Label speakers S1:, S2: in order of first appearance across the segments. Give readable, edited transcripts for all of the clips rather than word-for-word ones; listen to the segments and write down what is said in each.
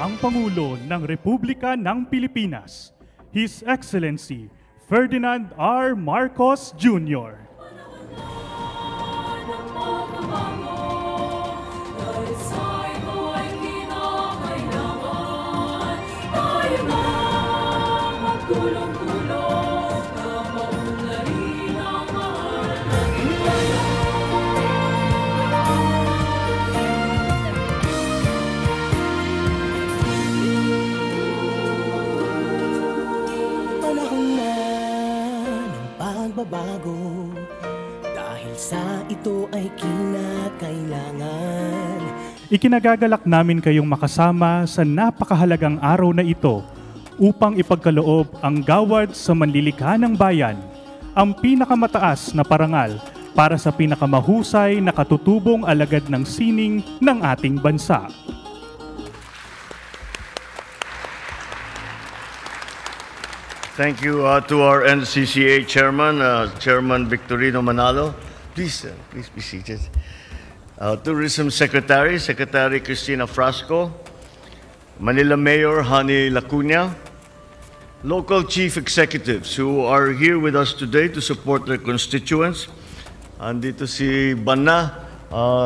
S1: ang Pangulo ng Republika ng Pilipinas, His Excellency Ferdinand R. Marcos Jr.
S2: Bago dahil sa ito ay kinakailangan.
S1: Ikinagagalak namin kayong makasama sa napakahalagang araw na ito upang ipagkaloob ang gawad sa manlilikha ng bayan, ang pinakamataas na parangal para sa pinakamahusay na katutubong alagad ng sining ng ating bansa.
S3: Thank you to our NCCA Chairman, Chairman Victorino Manalo. Please be seated. Tourism Secretary, Secretary Cristina Frasco, Manila Mayor Hani Lacuna, local chief executives who are here with us today to support their constituents. Andito si Bana,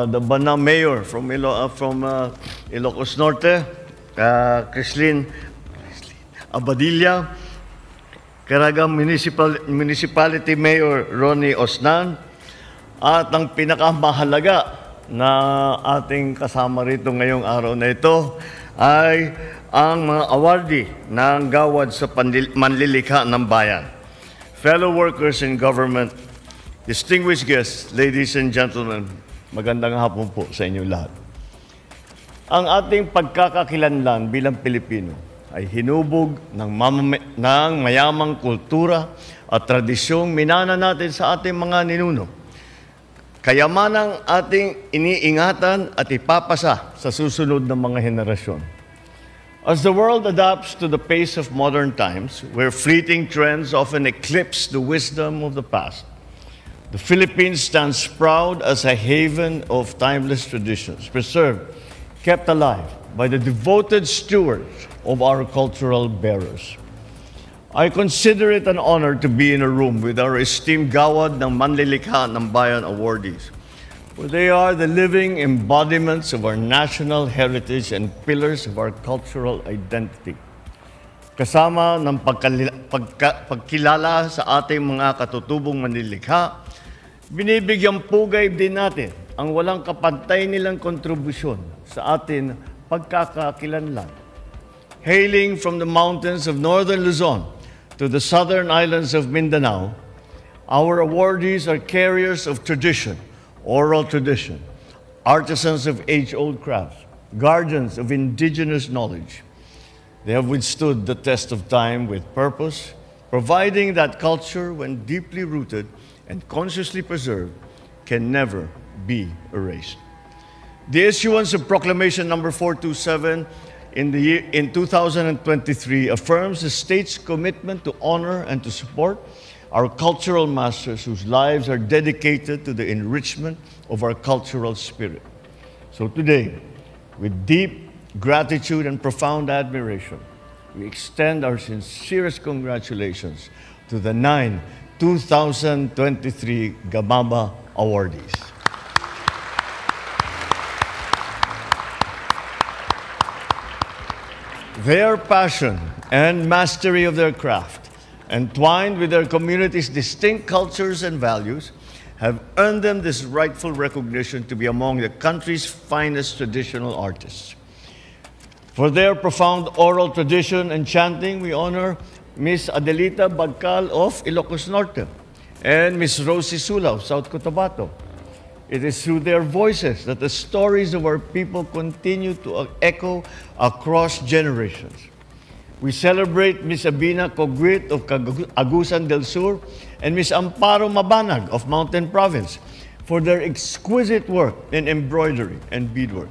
S3: the Bana Mayor from Ilocos Norte, Crislin Abadilla, Caraga Municipality Mayor Ronnie Osnan, at ang pinakamahalaga na ating kasama rito ngayong araw na ito ay ang mga awardee ng gawad sa manlilikha ng bayan. Fellow workers in government, distinguished guests, ladies and gentlemen, magandang hapon po sa inyo lahat. Ang ating pagkakakilanlan bilang Pilipino ay hinubog ng mayamang kultura at tradisyong minana natin sa ating mga ninuno. Kayamanang ating iniingatan at ipapasa sa susunod na mga henerasyon. As the world adapts to the pace of modern times, where fleeting trends often eclipse the wisdom of the past, the Philippines stands proud as a haven of timeless traditions, preserved, kept alive by the devoted stewards of our cultural bearers. I consider it an honor to be in a room with our esteemed gawad ng Manlilikha ng Bayan awardees, for they are the living embodiments of our national heritage and pillars of our cultural identity. Kasama ng pagkilala sa ating mga katutubong manlilikha, binibigyang pugay din natin ang walang kapantay nilang kontribusyon sa atin pagkakakilanlan. Hailing from the mountains of northern Luzon to the southern islands of Mindanao, our awardees are carriers of tradition, oral tradition, artisans of age-old crafts, guardians of indigenous knowledge. They have withstood the test of time with purpose, providing that culture, when deeply rooted and consciously preserved, can never be erased. The issuance of Proclamation Number 427 in 2023 affirms the state's commitment to honor and to support our cultural masters whose lives are dedicated to the enrichment of our cultural spirit. So today, with deep gratitude and profound admiration, we extend our sincerest congratulations to the 9 2023 Gamama awardees. Their passion and mastery of their craft, entwined with their community's distinct cultures and values, have earned them this rightful recognition to be among the country's finest traditional artists. For their profound oral tradition and chanting, we honor Miss Adelita Bagcal of Ilocos Norte and Miss Rosie Sula of South Cotabato. It is through their voices that the stories of our people continue to echo across generations. We celebrate Miss Abina Cogrit of Agusan del Sur and Miss Amparo Mabanag of Mountain Province for their exquisite work in embroidery and beadwork.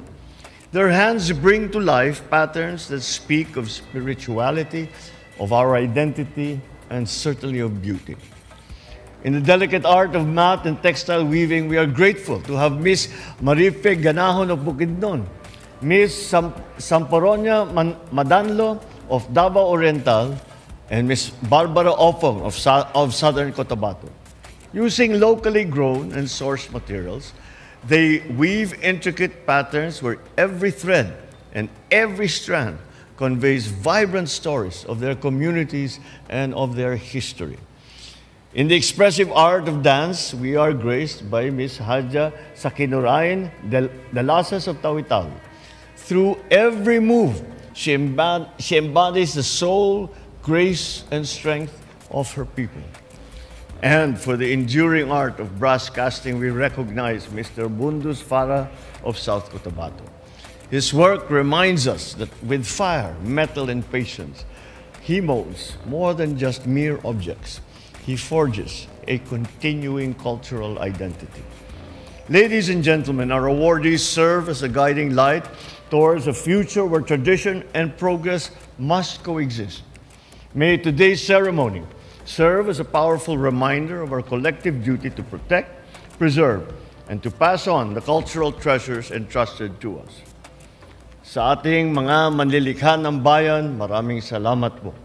S3: Their hands bring to life patterns that speak of spirituality, of our identity, and certainly of beauty. In the delicate art of mat and textile weaving, we are grateful to have Miss Marife Ganahon of Bukidnon Ms. Samporonia Madanlo of Davao Oriental, and Ms. Barbara Opong of Southern Cotabato. Using locally grown and sourced materials, they weave intricate patterns where every thread and every strand conveys vibrant stories of their communities and of their history. In the expressive art of dance, we are graced by Ms. Hadja Sakinurain Dalasas of Tawi-Tawi. Through every move, she embodies the soul, grace, and strength of her people. And for the enduring art of brass casting, we recognize Mr. Bundus Farah of South Cotabato. His work reminds us that with fire, metal, and patience, he molds more than just mere objects. He forges a continuing cultural identity. Ladies and gentlemen, our awardees serve as a guiding light towards a future where tradition and progress must coexist. May today's ceremony serve as a powerful reminder of our collective duty to protect, preserve, and to pass on the cultural treasures entrusted to us. Sa ating mga manlilikha ng bayan, maraming salamat po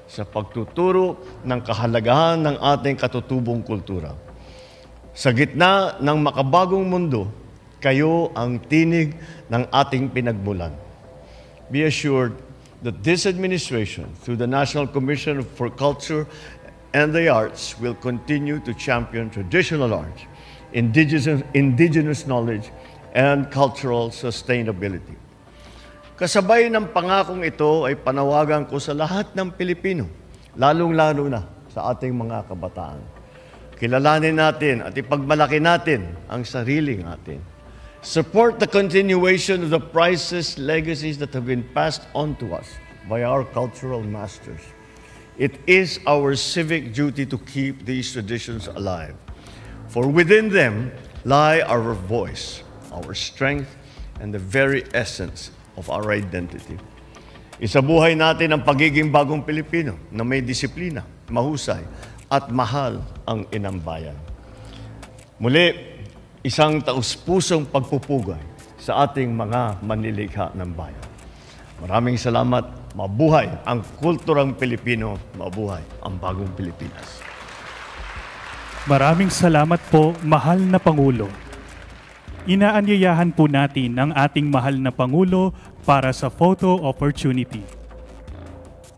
S3: sa pagtuturo ng kahalagahan ng ating katutubong kultura. Sa gitna ng makabagong mundo, kayo ang tinig ng ating pinagmulan. Be assured that this administration, through the National Commission for Culture and the Arts, will continue to champion traditional arts, indigenous knowledge, and cultural sustainability. Kasabay ng pangakong ito ay panawagan ko sa lahat ng Pilipino, lalong-lalo na sa ating mga kabataan. Kilalanin natin at ipagmalaki natin ang sariling atin. Support the continuation of the priceless legacies that have been passed on to us by our cultural masters. It is our civic duty to keep these traditions alive. For within them lie our voice, our strength, and the very essence of our identity. Isabuhay natin ang pagiging bagong Pilipino na may disiplina, mahusay, at mahal ang inang bayan. Muli, isang taus-pusong pagpupugay sa ating mga manlilikha ng bayan. Maraming salamat. Mabuhay ang kulturang Pilipino. Mabuhay ang bagong Pilipinas.
S1: Maraming salamat po, mahal na Pangulo. Inaanyayahan po natin ang ating mahal na Pangulo para sa photo opportunity.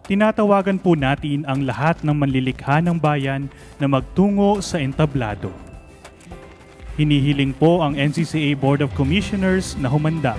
S1: Tinatawagan po natin ang lahat ng manlilikha ng bayan na magtungo sa entablado. Hinihiling po ang NCCA Board of Commissioners na humanda.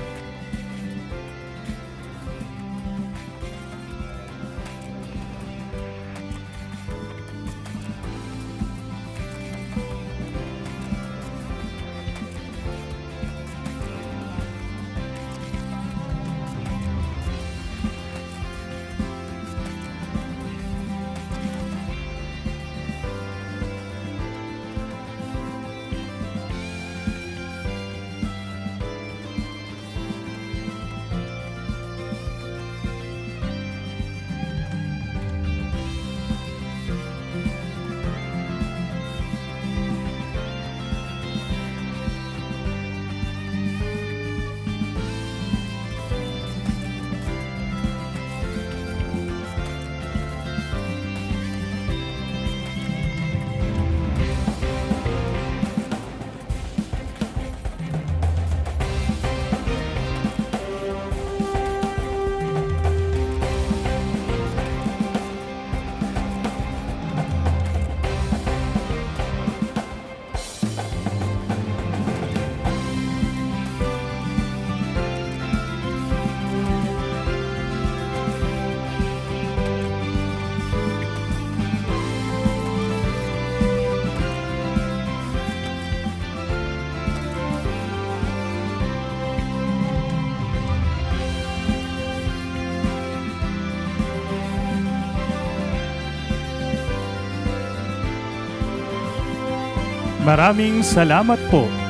S1: Maraming salamat po.